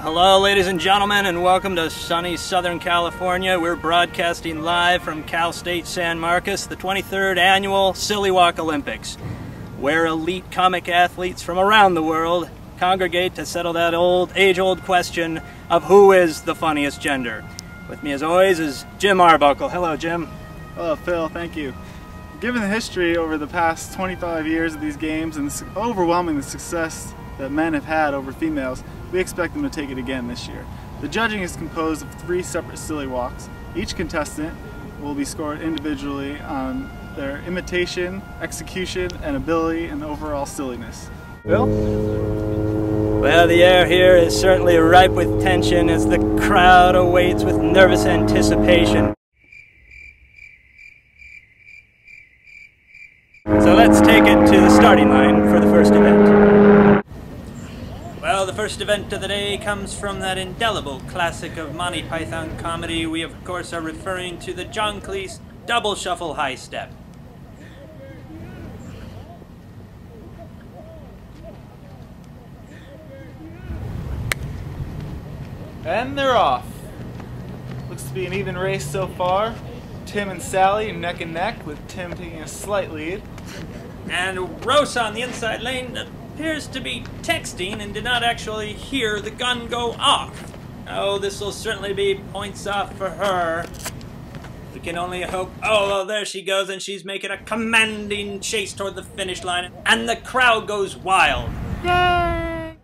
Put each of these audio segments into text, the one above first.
Hello ladies and gentlemen, and welcome to sunny Southern California. We're broadcasting live from Cal State San Marcos, the 23rd Annual Silly Walk Olympics, where elite comic athletes from around the world congregate to settle that age-old question of who is the funniest gender. With me as always is Jim Arbuckle. Hello Jim. Hello Phil, thank you. Given the history over the past 25 years of these games and the overwhelming success that men have had over females, we expect them to take it again this year. The judging is composed of 3 separate silly walks. Each contestant will be scored individually on their imitation, execution, and ability and overall silliness. Phil? Well, the air here is certainly ripe with tension as the crowd awaits with nervous anticipation. So let's take it to the starting line for the first event. Well, the first event of the day comes from that indelible classic of Monty Python comedy. We, of course, are referring to the John Cleese double shuffle high step. And they're off. Looks to be an even race so far. Tim and Sally neck and neck, with Tim taking a slight lead. And Rosa on the inside lane appears to be texting and did not actually hear the gun go off. Oh, this will certainly be points off for her. We can only hope. Oh, well, there she goes, and she's making a commanding chase toward the finish line, and the crowd goes wild. Yay!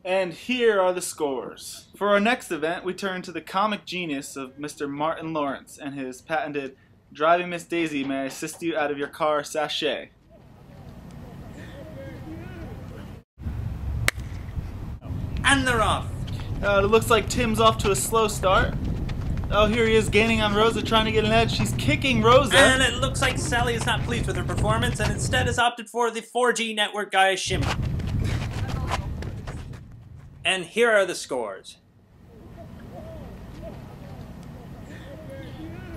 And here are the scores. For our next event, we turn to the comic genius of Mr. Martin Lawrence and his patented "Driving Miss Daisy, may I assist you out of your car" sachet. And they're off. It looks like Tim's off to a slow start. Oh, here he is gaining on Rosa, trying to get an edge. She's kicking Rosa. And it looks like Sally is not pleased with her performance and instead has opted for the 4G network guy shimmy. And here are the scores.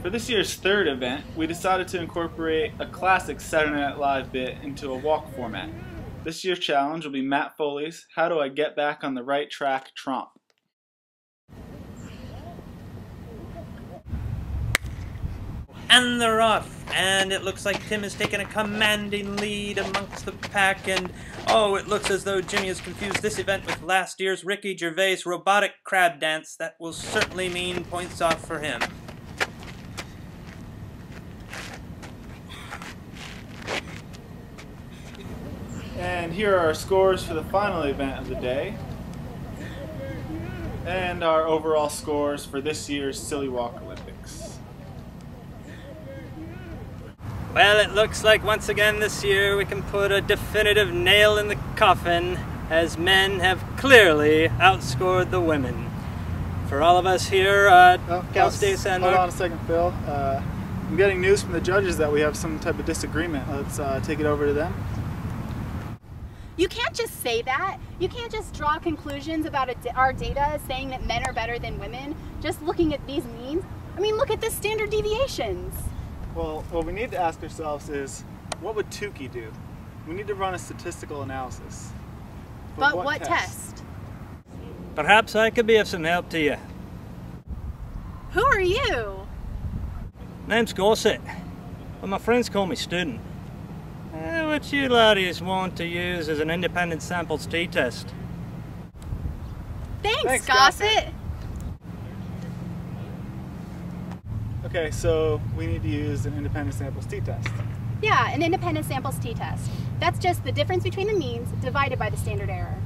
For this year's third event, we decided to incorporate a classic Saturday Night Live bit into a walk format. This year's challenge will be Matt Foley's "How Do I Get Back on the Right Track" tromp. And they're off, and it looks like Tim has taken a commanding lead amongst the pack, and oh, it looks as though Jimmy has confused this event with last year's Ricky Gervais robotic crab dance. That will certainly mean points off for him. And here are our scores for the final event of the day, and our overall scores for this year's Silly Walk Olympics. Well, it looks like once again this year we can put a definitive nail in the coffin, as men have clearly outscored the women. For all of us here at Cal State San Marcos. Hold on a second, Phil. I'm getting news from the judges that we have some type of disagreement. Let's take it over to them. You can't just say that. You can't just draw conclusions about our data saying that men are better than women just looking at these means. I mean, look at the standard deviations. Well, what we need to ask ourselves is, what would Tukey do? We need to run a statistical analysis. But what test? Perhaps I could be of some help to you. Who are you? Name's Gorset, but my friends call me Student. What you laddies want to use as an independent samples t-test. Thanks Gossett. Okay, so we need to use an independent samples t-test. Yeah, an independent samples t-test. That's just the difference between the means divided by the standard error.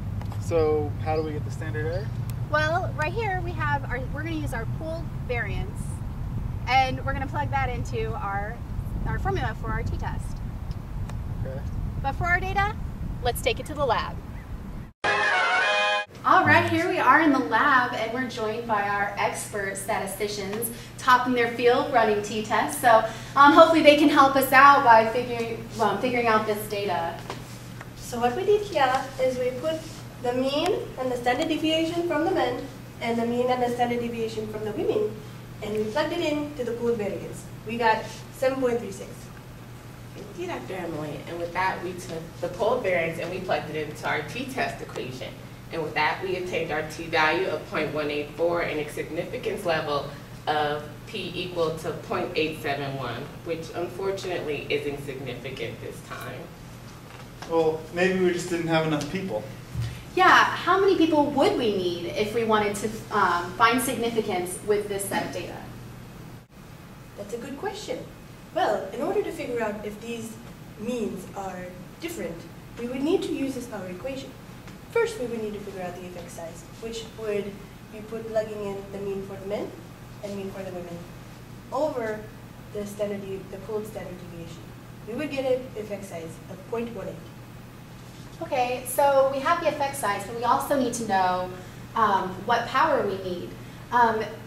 So how do we get the standard error? Well, right here we have we're going to use our pooled variance, and we're going to plug that into our formula for our t-test. Okay. But for our data, let's take it to the lab. All right, here we are in the lab, and we're joined by our expert statisticians, top in their field, running t-tests. So hopefully they can help us out by figuring out this data. So what we did here is we put the mean and the standard deviation from the men and the mean and the standard deviation from the women, and we plugged it in to the pooled variance. We got 7.36. Thank you, Dr. Emily. And with that, we took the pooled variance and we plugged it into our t-test equation. And with that, we attained our t-value of 0.184 and a significance level of p equal to 0.871, which unfortunately isn't significant this time. Well, maybe we just didn't have enough people. Yeah, how many people would we need if we wanted to find significance with this set of data? That's a good question. Well, in order to figure out if these means are different, we would need to use this power equation. First, we would need to figure out the effect size, which would be plugging in the mean for the men and mean for the women over the pooled standard deviation. We would get an effect size of 0.18. Okay, so we have the effect size, but we also need to know what power we need.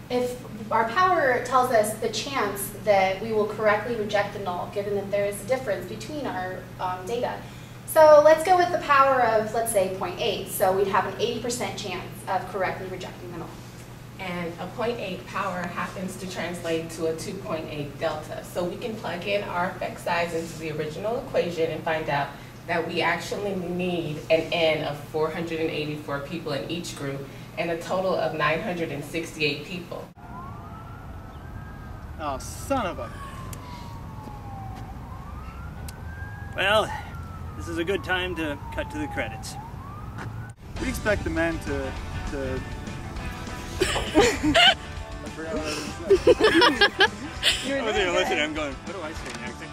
If our power tells us the chance that we will correctly reject the null, given that there is a difference between our data. So let's go with the power of, let's say, 0.8. So we'd have an 80% chance of correctly rejecting the null. And a 0.8 power happens to translate to a 2.8 delta. So we can plug in our effect size into the original equation and find out that we actually need an N of 484 people in each group and a total of 968 people. Oh, son of a... Well, this is a good time to cut to the credits. We expect the men to I forgot what I was gonna say. I wasn't listening, I'm going, what do I say next?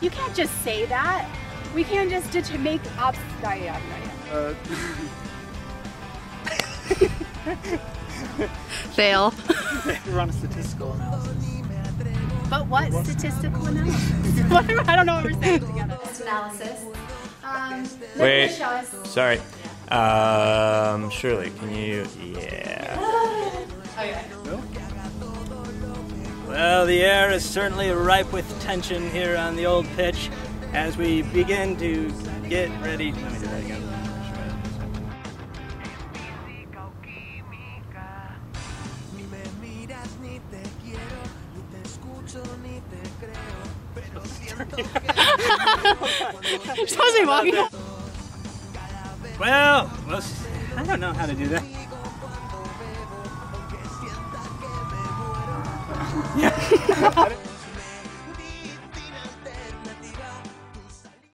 You can't just say that. We can't just make up. Fail. We run a statistical analysis. But what statistical analysis? I don't know what we're saying together. Analysis. Wait, show us. sorry. Shirley, can you, yeah. Okay. Well, the air is certainly ripe with tension here on the old pitch as we begin to get ready. Let me do that again. You're supposed to be walking. Well, I don't know how to do that. Yeah.